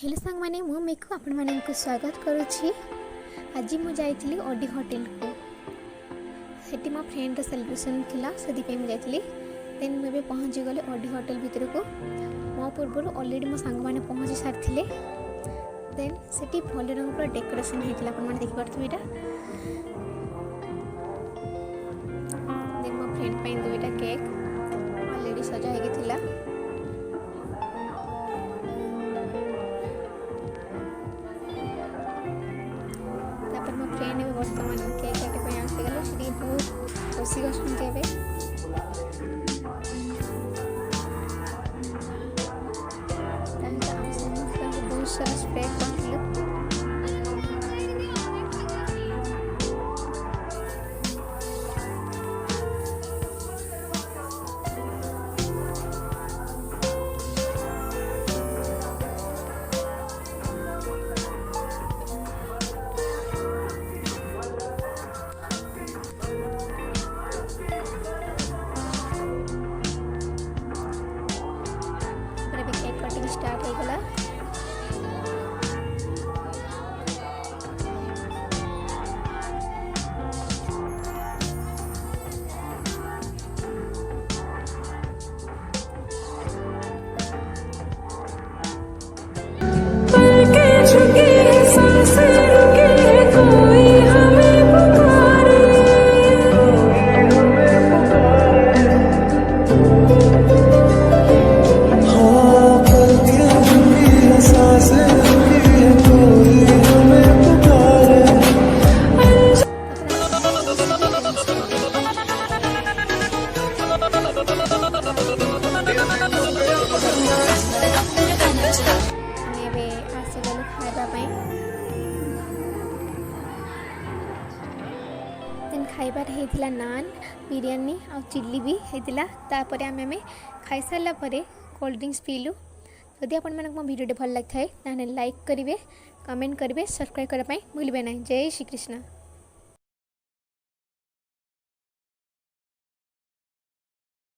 Hello सांग मैंने मु मेकू आपण मानक स्वागत करुछि। आज मु जाइतली ओडी होटल को सेठी मो फ्रेंड सेलिब्रेशन थिला सेदी पे मु जाइतली। देन मु बे पहुंची गले ओडी होटल भीतर को। मो पूर्व ऑलरेडी मो सांग माने पहुंची सारथिले। देन सेठी भल रंग पूरा डेकोरेशन हेतिला आपण माने देखि परथु एटा। देन मो फ्रेंड पे दुईटा केक ऑलरेडी सजा हेगी थिला। फ्रेंड भी बर्तमान केक काटे पे आसीगले से बहुत खुशी गछन्ते बे बहुत सारा स्प्रे करथिलु। कटिंग स्टार्ट हो गला। खाइबार हेतिला नान बिरयानी आ चिल्ली भी हेतिला। तापर आमे खाई सारा पर कोल्ड ड्रिंक्स पीलु। जदि आपण मानक मो वीडियो भल लगता है लाइक करेंगे, कमेंट करेंगे, सब्सक्राइब करने भूलिए ना। जय श्री कृष्ण।